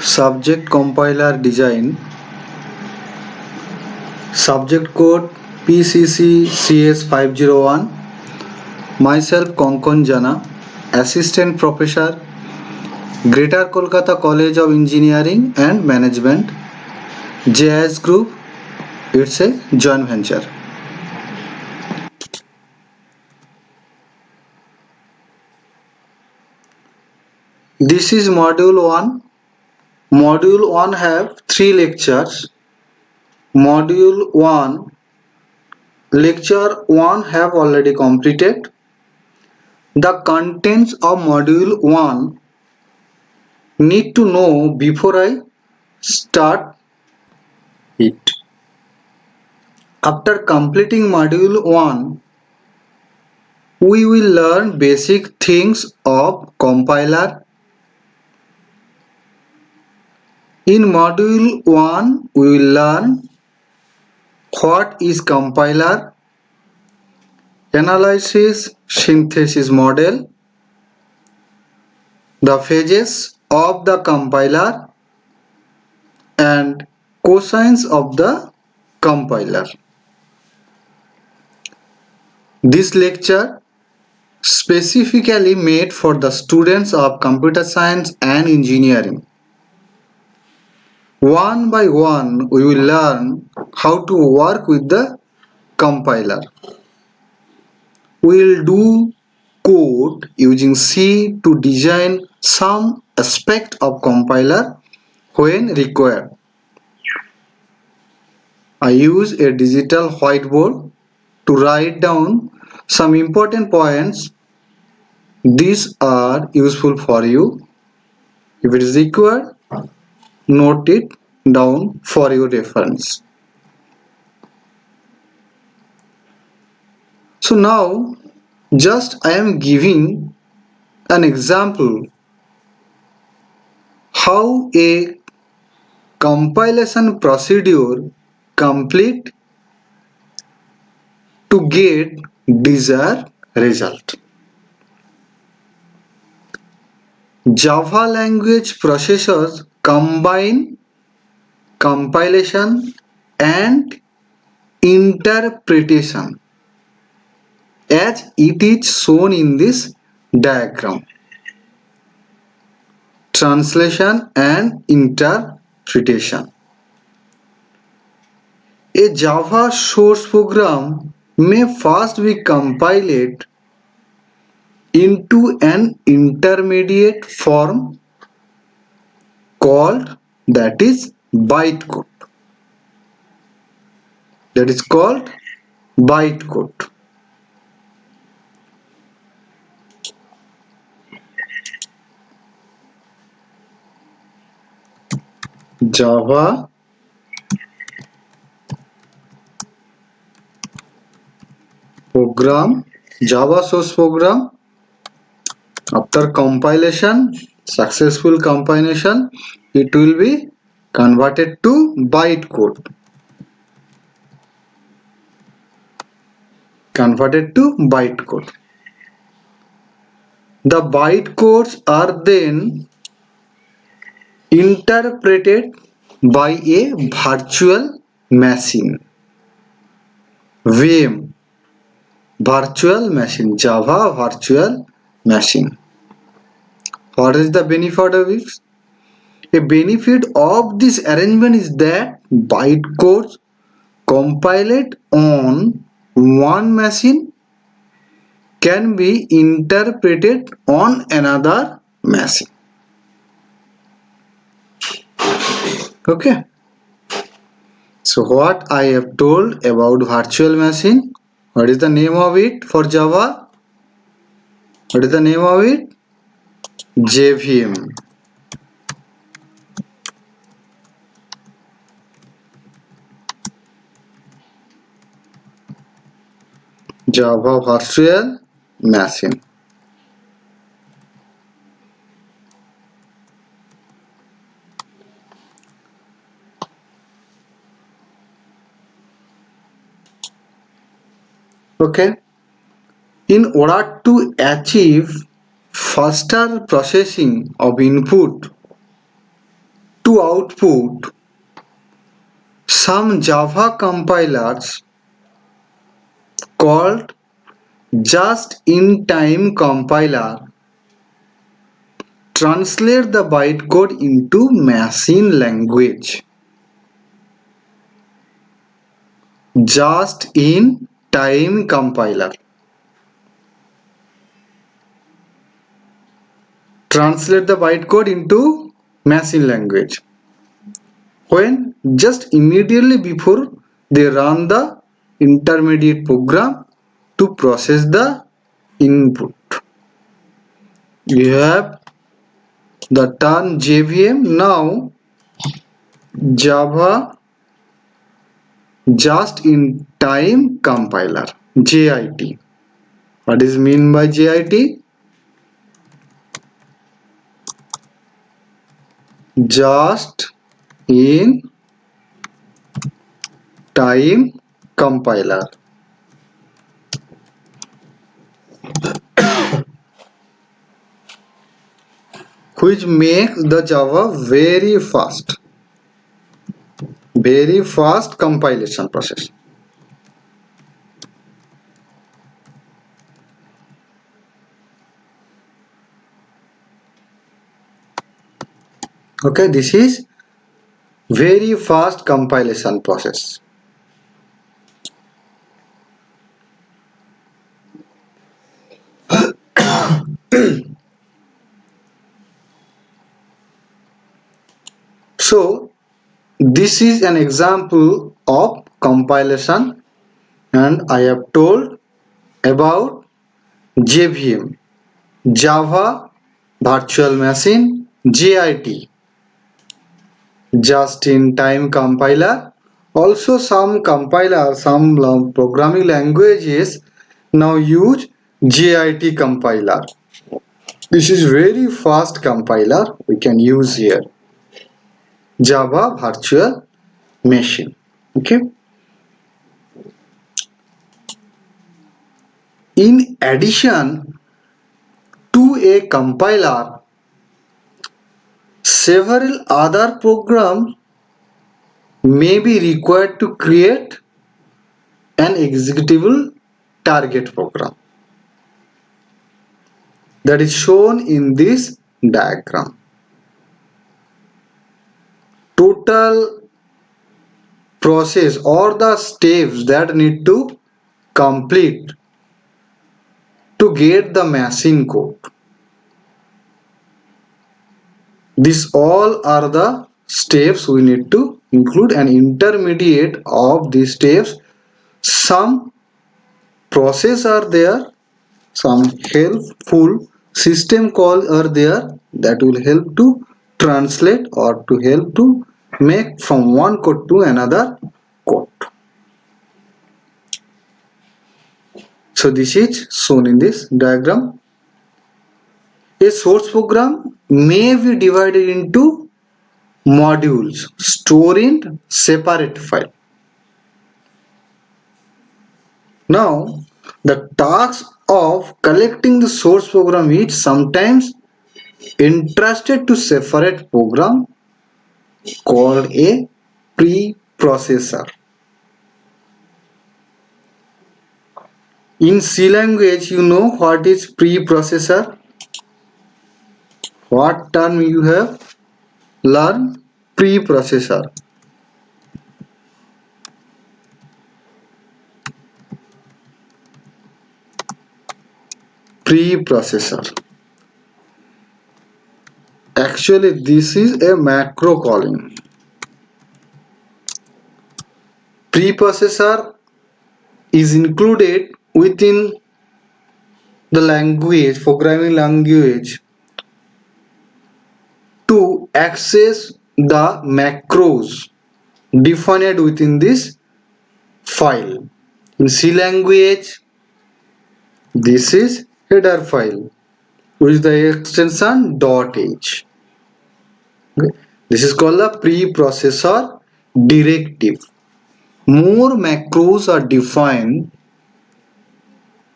Subject compiler design. Subject code PCC CS501. Myself Konkon Jana, Assistant Professor, Greater Kolkata College of Engineering and Management, JIS Group. It's a joint venture. This is Module 1. Module 1 have 3 lectures. Module 1, Lecture 1 have already completed. The contents of Module 1 need to know before I start it. After completing Module 1, we will learn basic things of compiler. In Module 1, we will learn what is compiler, analysis synthesis model, the phases of the compiler, and cosines of the compiler. This lecture specifically made for the students of computer science and engineering. One by one, we will learn how to work with the compiler. We will do code using C to design some aspect of compiler when required. I use a digital whiteboard to write down some important points. These are useful for you. If it is required, note it down for your reference. So now just I am giving an example how a compilation procedure complete to get desired result. Java language processors combine compilation and interpretation as it is shown in this diagram. Translation and interpretation. A Java source program may first be compiled into an intermediate form called that is bytecode. That is called bytecode. Java program, Java source program, after compilation, successful compilation, it will be converted to bytecode. Converted to bytecode. The bytecodes are then interpreted by a virtual machine. VM, virtual machine, Java virtual machine. What is the benefit of it? A benefit of this arrangement is that bytecodes compiled on one machine can be interpreted on another machine. Okay. So what I have told about virtual machine, what is the name of it for Java? What is the name of it? JVM. Java Virtual Machine. Okay. In order to achieve faster processing of input, to output, some Java compilers called just-in-time compiler translate the bytecode into machine language. Just-in-time compiler translate the bytecode into machine language when just immediately before they run the intermediate program to process the input. You have the term JVM. Now Java just-in-time compiler, JIT. What is mean by JIT? Just in time compiler, which makes the Java very fast compilation process. Okay, this is very fast compilation process. So this is an example of compilation, and I have told about JVM, Java Virtual Machine, JIT, just-in-time compiler. Also some compilers, some programming languages now use JIT compiler. This is very fast compiler we can use here. Java Virtual Machine. Okay. In addition to a compiler, several other programs may be required to create an executable target program that is shown in this diagram. Total process or the steps that need to complete to get the machine code. These all are the steps we need to include, an intermediate of these steps. Some process are there, some helpful system call are there that will help to translate or to help to make from one code to another code. So this is shown in this diagram. A source program may be divided into modules stored in separate file. Now the task of collecting the source program is sometimes entrusted to separate program called a preprocessor. In C language, you know what is preprocessor? What term you have learned? Preprocessor. Preprocessor. Actually, this is a macro calling. Preprocessor is included within the language, programming language, to access the macros defined within this file. In C language, this is header file with the extension .h. Okay. This is called the preprocessor directive. More macros are defined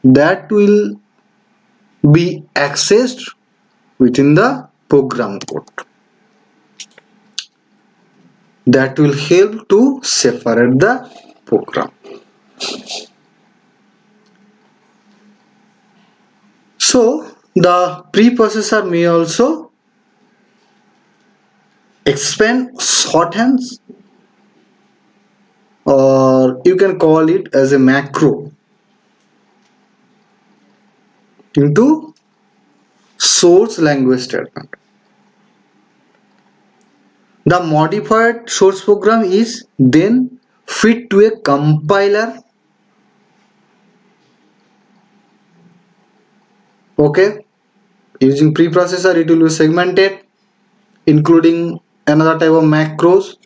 that will be accessed within the program code. that will help to separate the program. So the preprocessor may also expand shorthands, or you can call it as a macro, into source language statement. The modified source program is then fed to a compiler. Okay, using preprocessor it will be segmented, including another type of macros,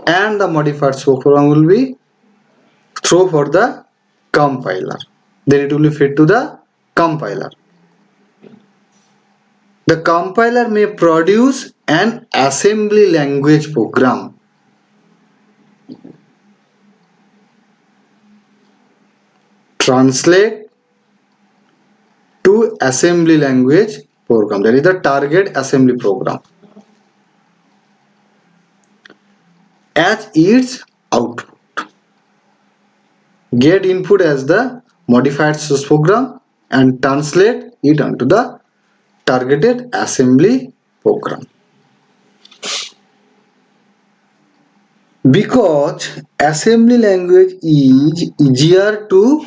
and the modified source program will be thrown for the compiler. Then it will be fed to the compiler. The compiler may produce an assembly language program. Translate to assembly language program. That is the target assembly program as its output. Get input as the modified source program and translate it onto the targeted assembly program. Because assembly language is easier to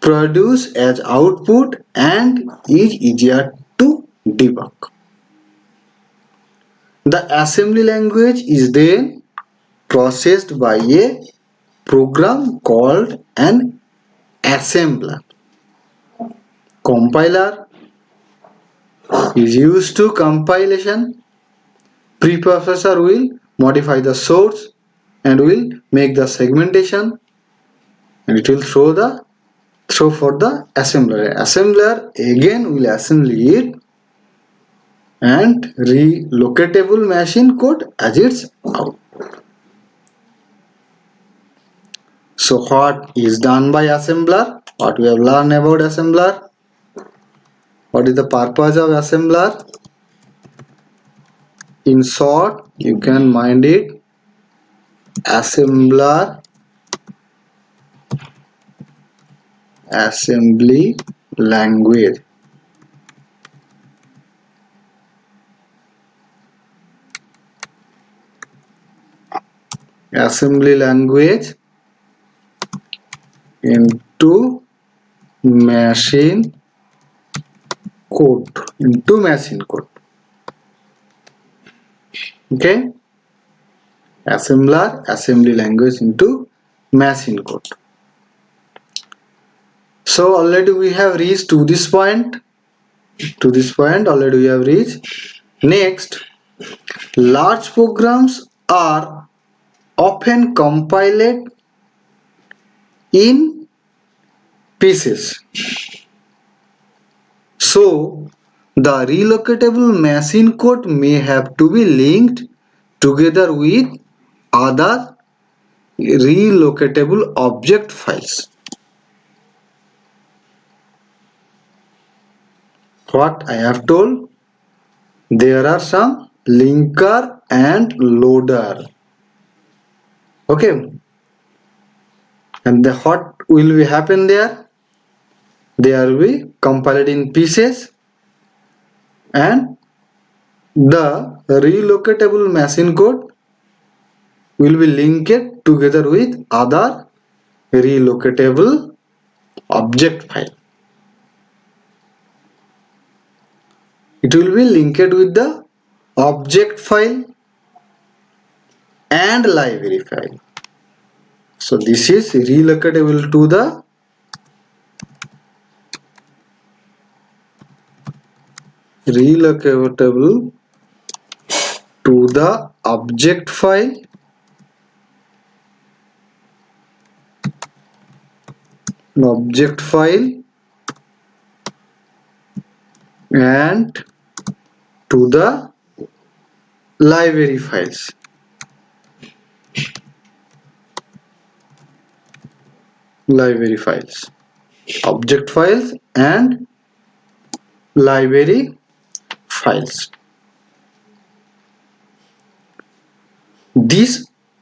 produce as output and is easier to debug. The assembly language is then processed by a program called an assembler. Compiler is used to compilation. Preprocessor will modify the source and will make the segmentation, and it will throw for the assembler. Assembler again will assemble it and relocatable machine code as its output. So what is done by assembler? What we have learned about assembler? What is the purpose of assembler? In short, you can mind it. Assembler, assembly language. Assembly language into machine code. Okay, assembler, assembly language into machine code. So already we have reached to this point. Already we have reached. Next, large programs are often compiled in pieces. So the relocatable machine code may have to be linked together with other relocatable object files. What I have told, there are some linker and loader. Okay, and what will be happen there? They will be compiled in pieces, and the relocatable machine code will be linked together with other relocatable object file. It will be linked with the object file and library file. So this is relocatable to the object file and to the library files. Object files and library files. this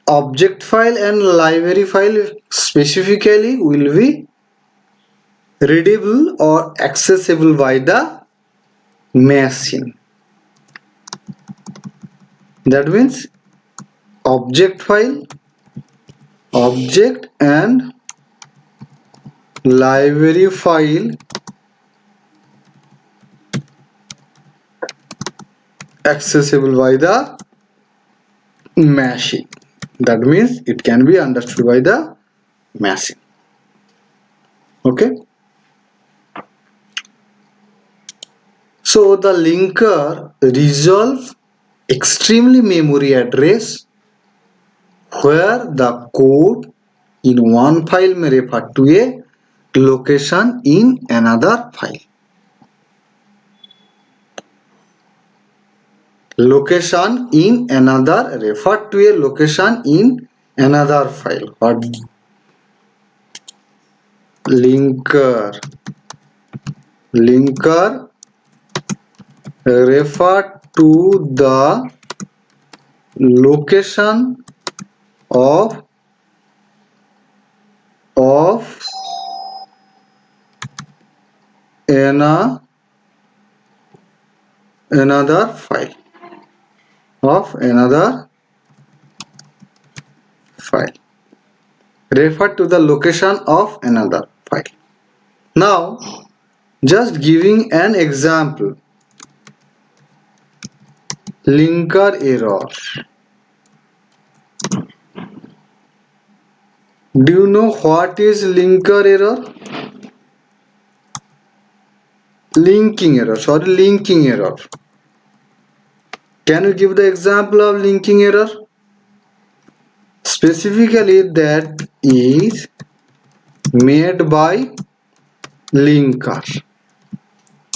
object file and library file specifically will be readable or accessible by the machine. That means object file, object and library file accessible by the machine. That means it can be understood by the machine. Okay. So the linker resolve extremely memory address where the code in one file may refer to a location in another file. Location in another refer to a location in another file. What linker refer to the location of another file refer to the location of another file. Now just giving an example, linker error. Do you know what is linker error? Linking error. Can you give the example of linking error? Specifically, that is made by linker.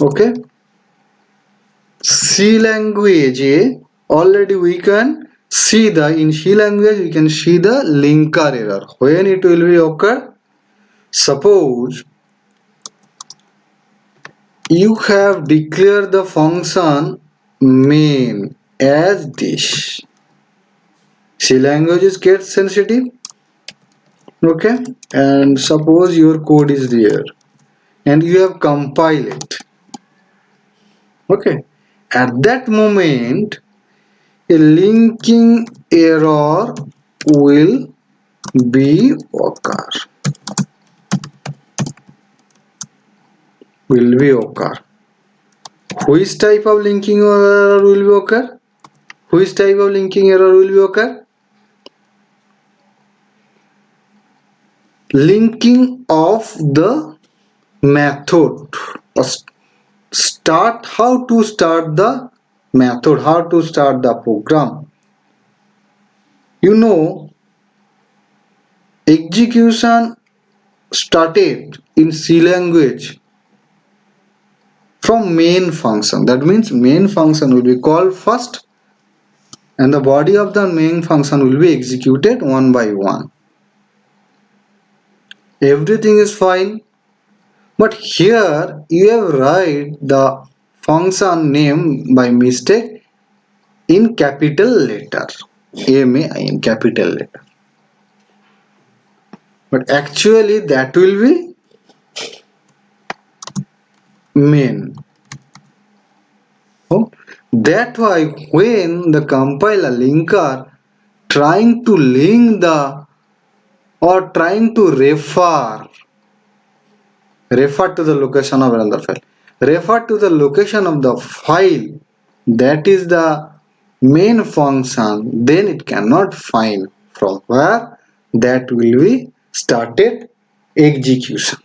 Okay. C language, already we can see in C language we can see the linker error. When it will be occur? Suppose you have declared the function main as this. C language is get sensitive. Okay, and suppose your code is there and you have compiled it. Okay, at that moment a linking error will be occur. Which type of linking error will be occur? Linking of the method. How to start the method, how to start the program. You know, execution started in C language from main function. That means main function will be called first and the body of the main function will be executed one by one. Everything is fine, but here you have write the function name by mistake in capital letter, MAIN, capital letter, but actually that will be main. Oh, that's why when the compiler linker trying to link the or trying to refer to the location of another file, refer to the location of the file that is the main function, then it cannot find from where that will be started execution.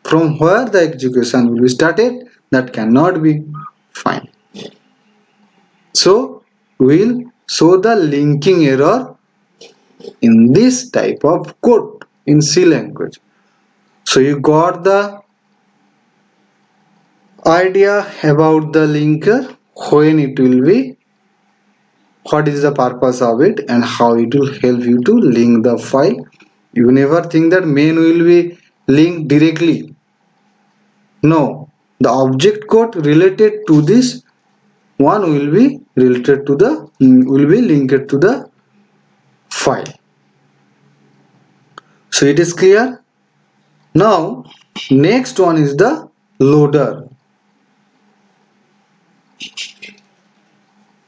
From where the execution will be started, that cannot be find. So we'll show the linking error in this type of code in C language. So you got the idea about the linker, when it will be, what is the purpose of it, and how it will help you to link the file. You never think that main will be linked directly. No, the object code related to this one will be related to the will be linked to the file. So it is clear. Now next one is the loader.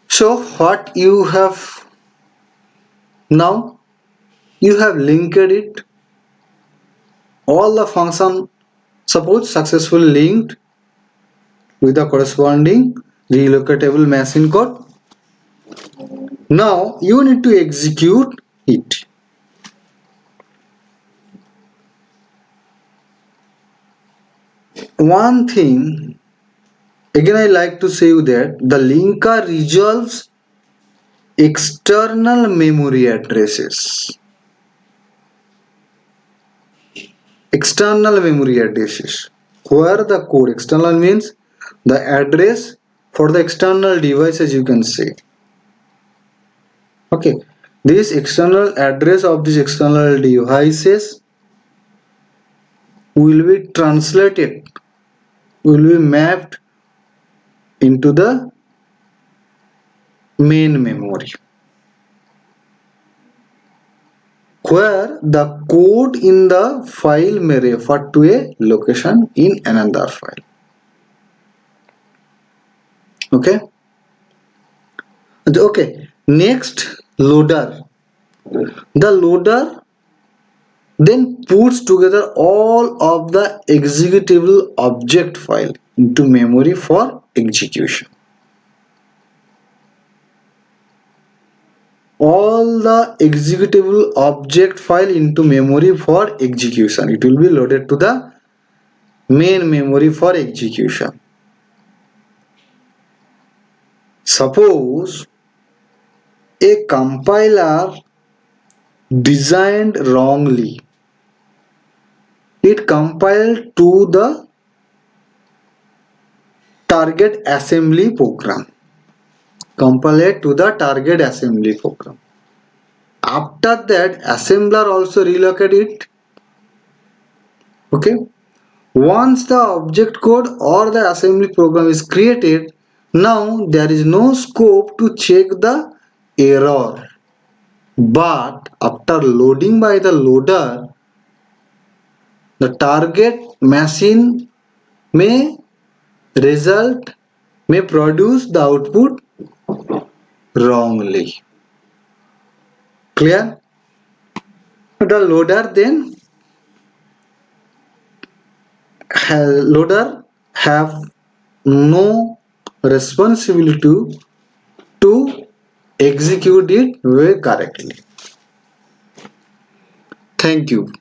So what you have now, you have linked it, all the function suppose successfully linked with the corresponding relocatable machine code. Now you need to execute it. One thing again I like to say you that the linker resolves external memory addresses. External memory addresses. Where the code external means the address for the external devices, you can say. Okay, this external address of these external devices will be translated, will be mapped into the main memory, where the code in the file may refer to a location in another file. Okay. Okay, next loader. The loader then puts together all of the executable object file into memory for execution. All the executable object file into memory for execution. It will be loaded to the main memory for execution. Suppose a compiler designed wrongly. It compiled to the target assembly program. Compiled to the target assembly program. After that, assembler also relocate it. Okay. Once the object code or the assembly program is created, now there is no scope to check the error. But after loading by the loader, the target machine may result may produce the output wrongly. Clear? The loader have no responsibility to execute it very correctly. Thank you.